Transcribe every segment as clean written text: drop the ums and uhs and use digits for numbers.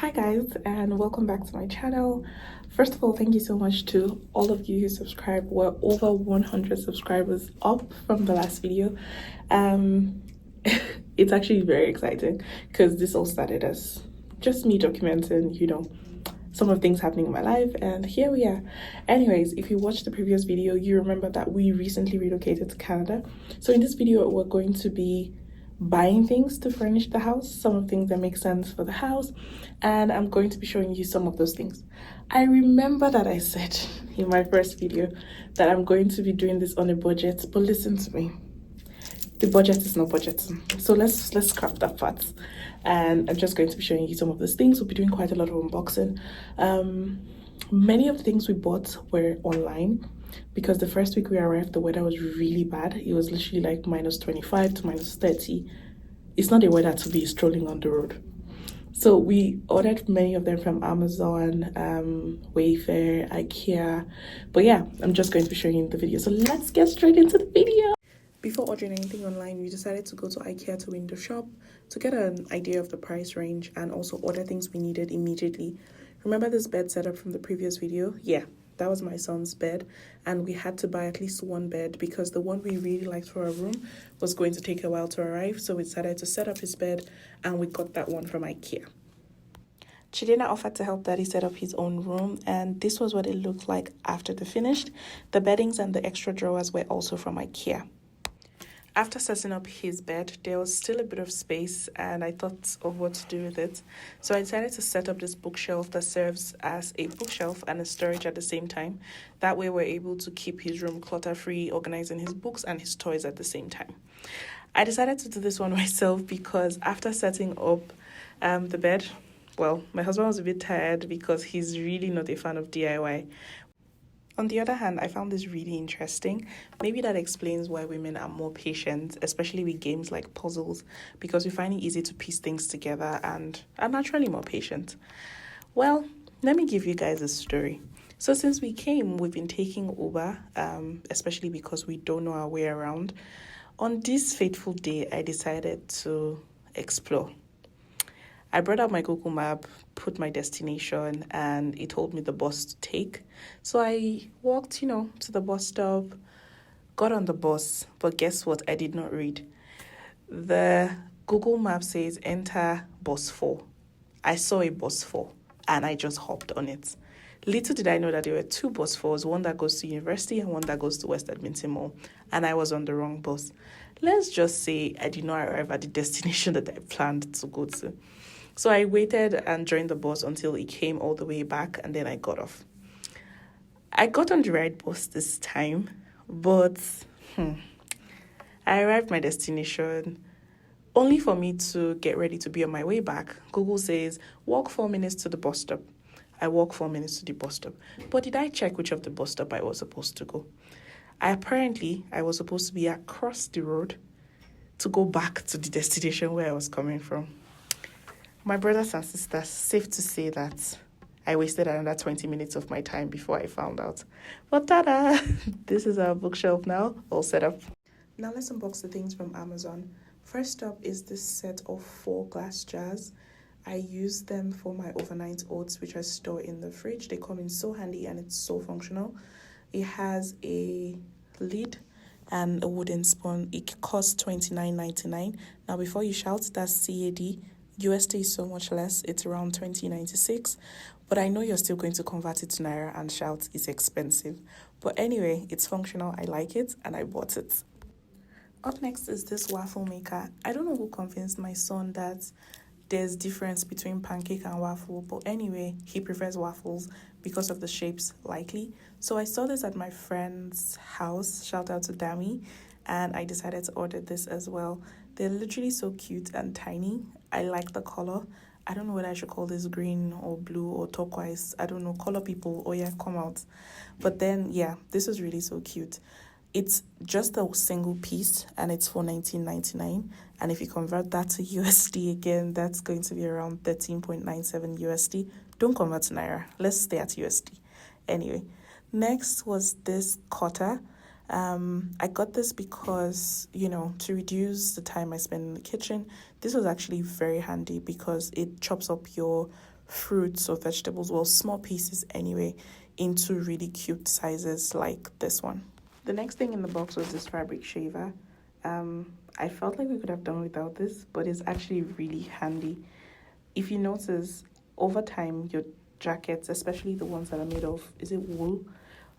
Hi guys, and welcome back to my channel. First of all, thank you so much to all of you who subscribed. We're over 100 subscribers up from the last video. um it's actually very exciting because this all started as just me documenting, some of things happening in my life, and here we are. Anyways, if you watched the previous video, you remember that we recently relocated to Canada. So in this video, we're going to be buying things to furnish the house, some of things that make sense for the house, and I'm going to be showing you some of those things. I remember that I said in my first video that I'm going to be doing this on a budget, but listen to me, the budget is not budget. So let's scrap that part, and I'm just going to be showing you some of those things. We'll be doing quite a lot of unboxing. Many of the things we bought were online because the first week we arrived, the weather was really bad. It was literally like minus 25 to minus 30. It's not a weather to be strolling on the road. So we ordered many of them from Amazon, Wayfair, IKEA. But yeah, I'm just going to be showing you in the video. So let's get straight into the video. Before ordering anything online, we decided to go to IKEA to window shop to get an idea of the price range and also order things we needed immediately. Remember this bed setup from the previous video? Yeah, that was my son's bed, and we had to buy at least one bed because the one we really liked for our room was going to take a while to arrive, so we decided to set up his bed, and we got that one from IKEA. Chidena offered to help Daddy set up his own room, and this was what it looked like after the finished. The beddings and the extra drawers were also from IKEA. After setting up his bed, there was still a bit of space, and I thought of what to do with it. So I decided to set up this bookshelf that serves as a bookshelf and a storage at the same time. That way we're able to keep his room clutter-free, organizing his books and his toys at the same time. I decided to do this one myself because after setting up the bed, well, my husband was a bit tired because he's really not a fan of DIY. On the other hand, I found this really interesting. Maybe that explains why women are more patient, especially with games like puzzles, because we find it easy to piece things together and are naturally more patient. Well, let me give you guys a story. So since we came, we've been taking Uber, especially because we don't know our way around. On this fateful day, I decided to explore. I brought out my Google map, put my destination, and it told me the bus to take. So I walked, to the bus stop, got on the bus, but guess what? I did not read. The Google map says enter bus 4. I saw a bus 4, and I just hopped on it. Little did I know that there were two bus 4s, one that goes to university and one that goes to West Edmonton Mall, and I was on the wrong bus. Let's just say I did not arrive at the destination that I planned to go to. So I waited and joined the bus until it came all the way back, and then I got off. I got on the right bus this time, but I arrived at my destination only for me to get ready to be on my way back. Google says, walk 4 minutes to the bus stop. I walk 4 minutes to the bus stop. But did I check which of the bus stop I was supposed to go? I was supposed to be across the road to go back to the destination where I was coming from. My brothers and sisters, safe to say that I wasted another 20 minutes of my time before I found out. But ta-da! This is our bookshelf now, all set up. Now let's unbox the things from Amazon. First up is this set of 4 glass jars. I use them for my overnight oats, which I store in the fridge. They come in so handy and it's so functional. It has a lid and a wooden spoon. It costs $29.99. Now before you shout, that's CAD. USD is so much less. It's around $20.96. But I know you're still going to convert it to Naira and shout it's expensive. But anyway, it's functional. I like it and I bought it. Up next is this waffle maker. I don't know who convinced my son that there's difference between pancake and waffle, but anyway, he prefers waffles because of the shapes, likely. So I saw this at my friend's house, shout out to Dami, and I decided to order this as well. They're literally so cute and tiny. I like the color. I don't know whether I should call this green or blue or turquoise. I don't know. Color people, oh yeah, come out. But then, yeah, this is really so cute. It's just a single piece and it's for $19.99. And if you convert that to USD again, that's going to be around 13.97 USD. Don't convert to Naira. Let's stay at USD. Anyway, next was this cutter. I got this because, to reduce the time I spend in the kitchen. This was actually very handy because it chops up your fruits or vegetables, well, small pieces anyway, into really cute sizes like this one. The next thing in the box was this fabric shaver. I felt like we could have done without this, but it's actually really handy. If you notice, over time, your jackets, especially the ones that are made of, is it wool,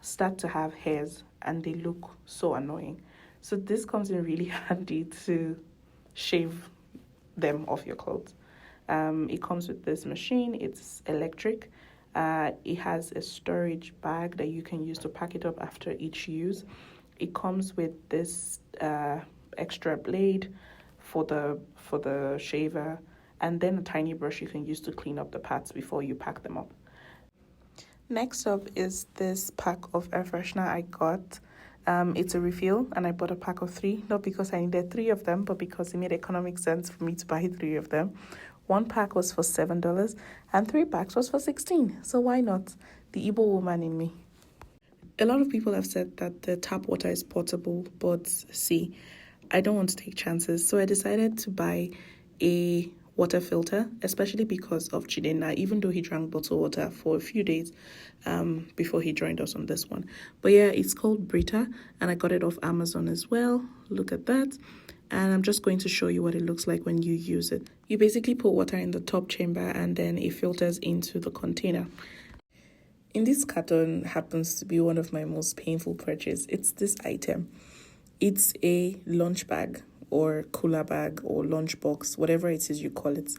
start to have hairs and they look so annoying. So this comes in really handy to shave them off your clothes. It comes with this machine. It's electric. It has a storage bag that you can use to pack it up after each use. It comes with this extra blade for the shaver, and then a tiny brush you can use to clean up the parts before you pack them up. Next up is this pack of air freshener I got. It's a refill, and I bought a pack of 3, not because I needed 3 of them, but because it made economic sense for me to buy 3 of them. One pack was for $7 and 3 packs was for $16. So why not? The Igbo woman in me. A lot of people have said that the tap water is portable, but see, I don't want to take chances. So I decided to buy a water filter, especially because of Chidena, even though he drank bottled water for a few days before he joined us on this one. But yeah, it's called Brita, and I got it off Amazon as well. Look at that. And I'm just going to show you what it looks like when you use it. You basically put water in the top chamber and then it filters into the container. In this carton happens to be one of my most painful purchases. It's this item. It's a lunch bag or cooler bag or lunch box, whatever it is you call it.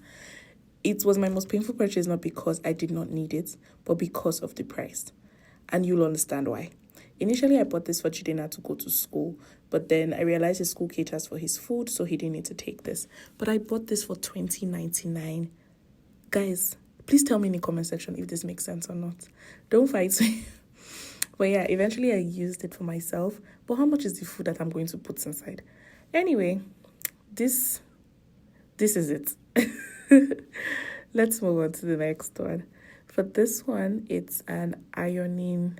It was my most painful purchase, not because I did not need it, but because of the price. And you'll understand why. Initially, I bought this for Chidena to go to school, but then I realized his school caters for his food, so he didn't need to take this. But I bought this for $20.99. Guys, please tell me in the comment section if this makes sense or not. Don't fight me. But yeah, eventually I used it for myself. But how much is the food that I'm going to put inside? Anyway, this is it. Let's move on to the next one. For this one, it's an ironing,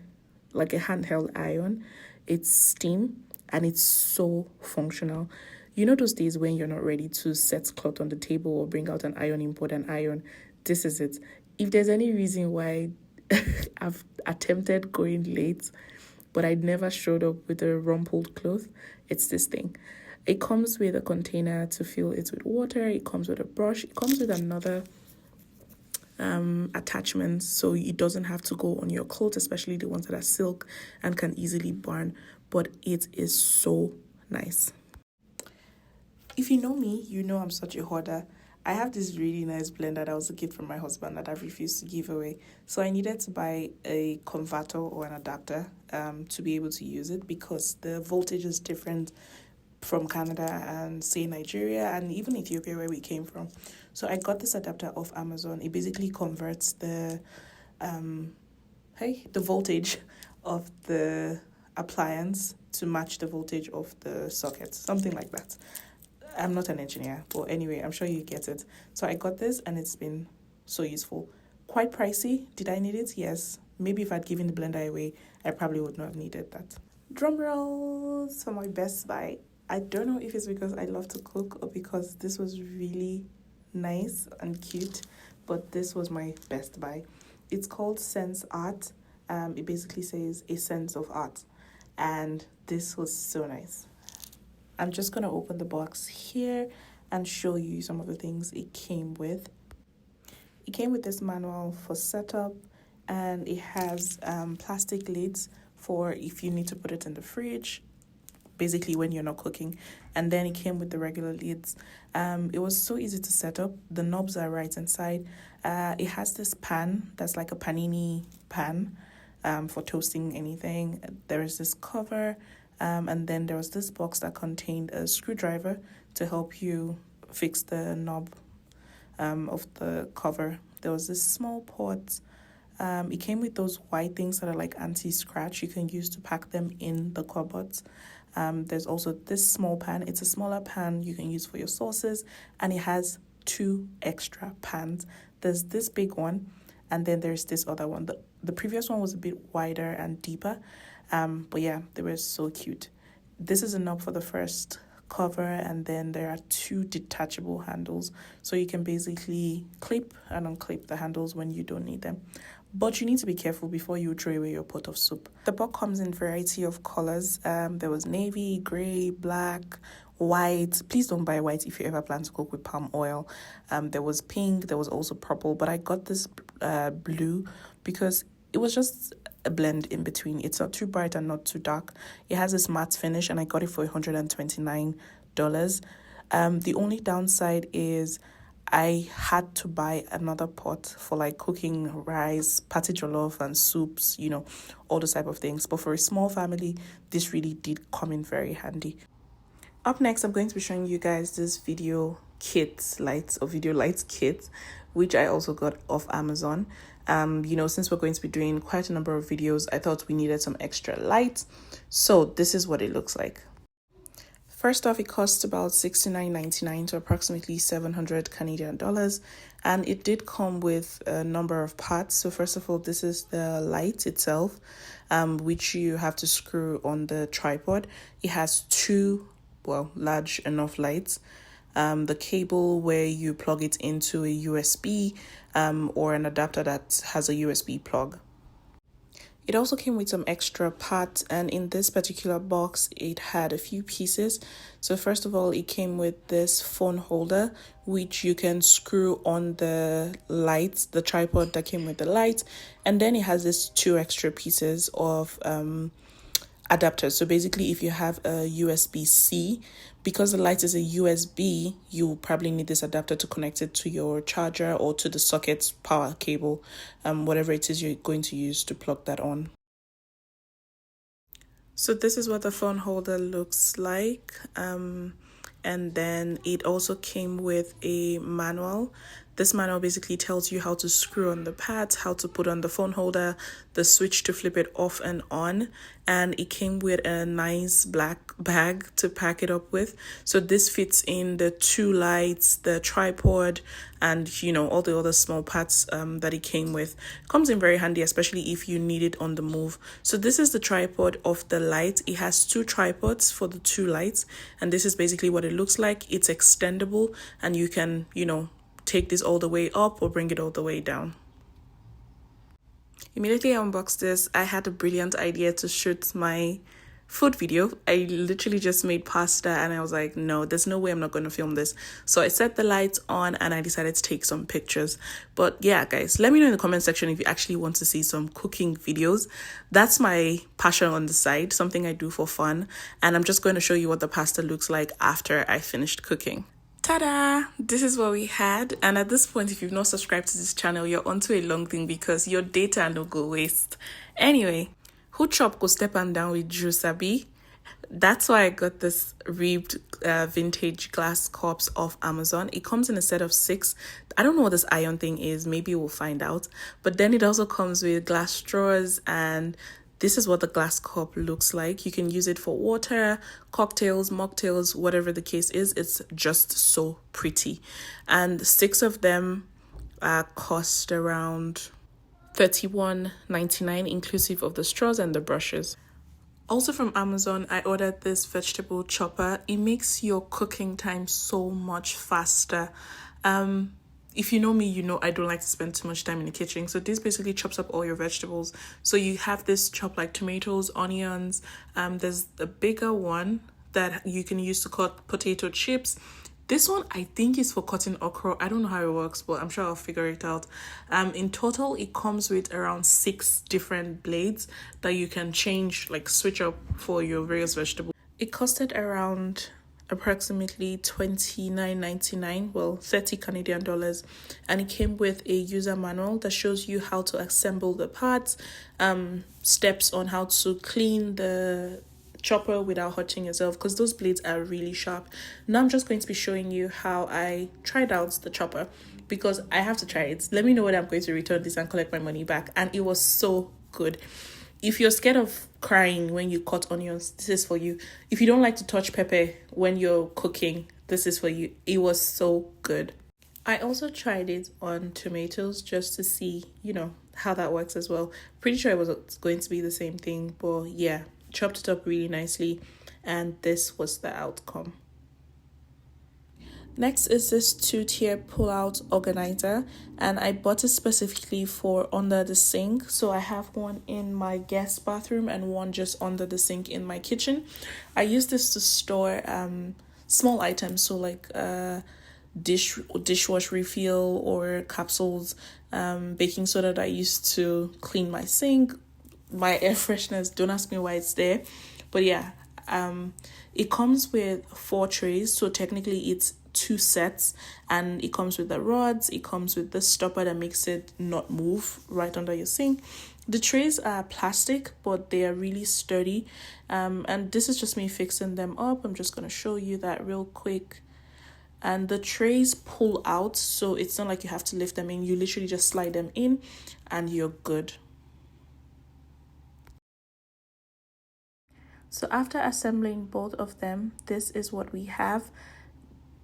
like a handheld iron. It's steam and it's so functional. You know those days when you're not ready to set cloth on the table or bring out an ironing board and iron? This is it. If there's any reason why I've attempted going late, but I never showed up with a rumpled cloth, it's this thing. It comes with a container to fill it with water. It comes with a brush. It comes with another attachment, so it doesn't have to go on your clothes, especially the ones that are silk and can easily burn. But it is so nice. If you know me, you know I'm such a hoarder. I have this really nice blender that was a gift from my husband that I've refused to give away. So I needed to buy a converter or an adapter to be able to use it, because the voltage is different from Canada and say Nigeria and even Ethiopia, where we came from. So I got this adapter off Amazon. It basically converts the voltage of the appliance to match the voltage of the socket, something like that. I'm not an engineer, but anyway, I'm sure you get it. So I got this and it's been so useful. Quite pricey. Did I need it? Yes. Maybe if I'd given the blender away, I probably would not have needed that. Drum rolls for my best buy. I don't know if it's because I love to cook or because this was really nice and cute, but this was my best buy. It's called Sense Art. It basically says a sense of art, and this was so nice. I'm just going to open the box here and show you some of the things it came with. It came with this manual for setup, and it has plastic lids for if you need to put it in the fridge, basically when you're not cooking. And then it came with the regular lids. It was so easy to set up. The knobs are right inside. It has this pan that's like a panini pan for toasting anything. There is this cover, and then there was this box that contained a screwdriver to help you fix the knob of the cover. There was this small pot. It came with those white things that are like anti-scratch. You can use to pack them in the cupboards. There's also this small pan. It's a smaller pan you can use for your sauces, and it has 2 extra pans. There's this big one, and then there's this other one. The previous one was a bit wider and deeper, but yeah, they were so cute. This is a knob for the first cover, and then there are two detachable handles, so you can basically clip and unclip the handles when you don't need them. But you need to be careful before you throw away your pot of soup. The pot comes in a variety of colors. There was navy, gray, black, white. Please don't buy white if you ever plan to cook with palm oil. There was pink, there was also purple, but I got this blue because it was just a blend in between. It's not too bright and not too dark. It has this matte finish, and I got it for $129. The only downside is I had to buy another pot for like cooking rice, pati jollof, and soups, all those type of things. But for a small family, this really did come in very handy. Up next, I'm going to be showing you guys this video lights kit, which I also got off Amazon. Since we're going to be doing quite a number of videos, I thought we needed some extra light. So this is what it looks like. First off, it costs about $69.99 to approximately 700 Canadian dollars, and it did come with a number of parts. So first of all, this is the light itself, which you have to screw on the tripod. It has two, large enough lights. The cable where you plug it into a USB, or an adapter that has a USB plug. It also came with some extra parts, and in this particular box, it had a few pieces. So first of all, it came with this phone holder, which you can screw on the lights, the tripod that came with the lights. And then it has this two extra pieces of adapters. So basically, if you have a USB-C, because the light is a USB, you probably need this adapter to connect it to your charger or to the socket's power cable, whatever it is you're going to use to plug that on. So this is what the phone holder looks like. And then it also came with a manual. This manual basically tells you how to screw on the pads, how to put on the phone holder, the switch to flip it off and on. And it came with a nice black bag to pack it up with. So this fits in the two lights, the tripod, and all the other small parts that it came with. Comes in very handy, especially if you need it on the move. So this is the tripod of the light. It has two tripods for the two lights, and this is basically what it looks like. It's extendable, and you can take this all the way up or bring it all the way down. Immediately I unboxed this, I had a brilliant idea to shoot my food video. I literally just made pasta, and I was like, no, there's no way I'm not going to film this. So I set the lights on and I decided to take some pictures. But yeah, guys, let me know in the comment section if you actually want to see some cooking videos. That's my passion on the side, something I do for fun. And I'm just going to show you what the pasta looks like after I finished cooking. Ta-da! This is what we had, and at this point, if you've not subscribed to this channel, you're onto a long thing because your data no go waste. Anyway, who chop go step and down with Drew Sabi? That's why I got this ribbed vintage glass cups off Amazon. It comes in a set of 6. I don't know what this iron thing is. Maybe we'll find out. But then it also comes with glass straws, and this is what the glass cup looks like. You can use it for water, cocktails, mocktails, whatever the case is. It's just so pretty. And 6 of them cost around $31.99, inclusive of the straws and the brushes. Also from Amazon, I ordered this vegetable chopper. It makes your cooking time so much faster. If you know me, I don't like to spend too much time in the kitchen. So this basically chops up all your vegetables. So you have this chop like tomatoes, onions. There's a bigger one that you can use to cut potato chips. This one, I think, is for cutting okra. I don't know how it works, but I'm sure I'll figure it out. In total, it comes with around 6 different blades that you can change, like switch up for your various vegetables. It costed around approximately $29.99, 30 Canadian dollars, and it came with a user manual that shows you how to assemble the parts, steps on how to clean the chopper without hurting yourself, because those blades are really sharp. Now I'm just going to be showing you how I tried out the chopper, because I have to try it. Let me know whether I'm going to return this and collect my money back. And it was so good. If you're scared of crying when you cut onions, this is for you. If you don't like to touch pepper when you're cooking, this is for you. It was so good. I also tried it on tomatoes just to see, how that works as well. Pretty sure it was going to be the same thing, but yeah, chopped it up really nicely, and this was the outcome. Next is this 2-tier pull-out organizer, and I bought it specifically for under the sink. So I have one in my guest bathroom and one just under the sink in my kitchen. I use this to store small items, so like dishwash refill or capsules, baking soda that I used to clean my sink, my air fresheners. Don't ask me why it's there, but yeah, it comes with 4 trays, so technically it's 2 sets, and it comes with the rods, it comes with the stopper that makes it not move right under your sink. The trays are plastic, but they are really sturdy, and this is just me fixing them up. I'm just going to show you that real quick. And the trays pull out, so it's not like you have to lift them in. You literally just slide them in and you're good. So after assembling both of them, this is what we have.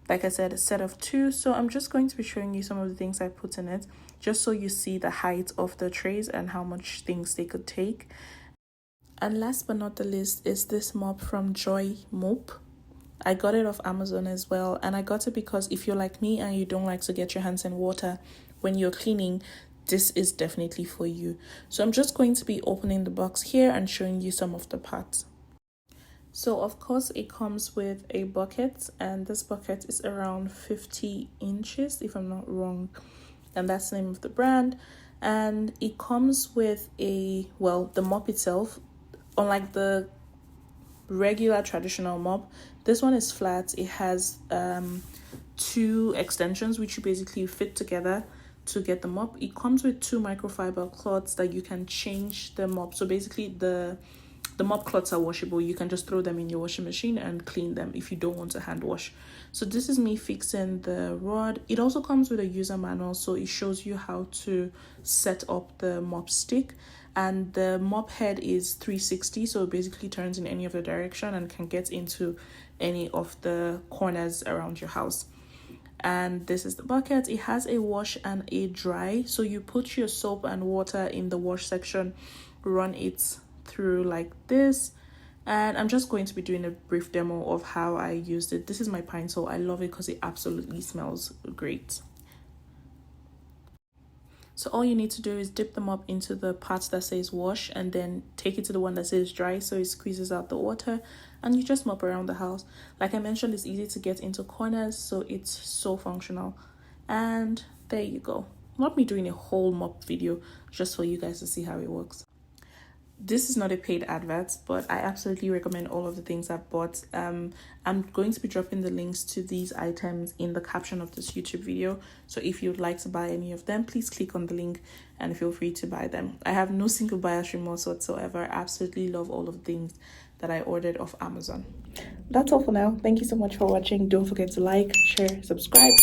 Like I said, a set of 2. So I'm just going to be showing you some of the things I put in it, just so you see the height of the trays and how much things they could take. And last but not the least is this mop from Joy Mop. I got it off Amazon as well, and I got it because if you're like me and you don't like to get your hands in water when you're cleaning, this is definitely for you. So I'm just going to be opening the box here and showing you some of the parts. So of course it comes with a bucket, and this bucket is around 50 inches if I'm not wrong, and that's the name of the brand. And it comes with the mop itself. Unlike the regular traditional mop, this one is flat. It has 2 extensions which you basically fit together to get the mop. It comes with 2 microfiber cloths that you can change the mop. So basically the mop cloths are washable. You can just throw them in your washing machine and clean them if you don't want to hand wash. So this is me fixing the rod. It also comes with a user manual, so it shows you how to set up the mop stick. And the mop head is 360, so it basically turns in any of the direction and can get into any of the corners around your house. And this is the bucket. It has a wash and a dry, so you put your soap and water in the wash section, run it through like this, and I'm just going to be doing a brief demo of how I used it. This is my pine sol. I love it because it absolutely smells great. So all you need to do is dip them up into the part that says wash, and then take it to the one that says dry, so it squeezes out the water, and you just mop around the house. Like I mentioned, it's easy to get into corners, so it's so functional. And there you go. Not me doing a whole mop video, just for you guys to see how it works. This is not a paid advert, but I absolutely recommend all of the things I've bought. I'm going to be dropping the links to these items in the caption of this YouTube video. So if you'd like to buy any of them, please click on the link and feel free to buy them. I have no single buyer's remorse whatsoever. I absolutely love all of the things that I ordered off Amazon. That's all for now. Thank you so much for watching. Don't forget to like, share, subscribe.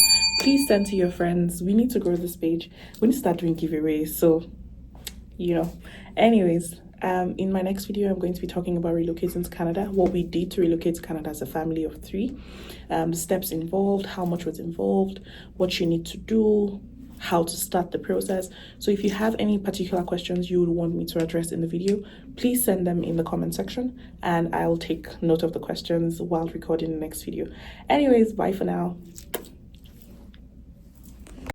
Please send to your friends. We need to grow this page. We need to start doing giveaways. So, anyways, in my next video, I'm going to be talking about relocating to Canada, what we did to relocate to Canada as a family of 3, the steps involved, how much was involved, what you need to do, how to start the process. So if you have any particular questions you would want me to address in the video, please send them in the comment section, and I'll take note of the questions while recording the next video. Anyways, bye for now.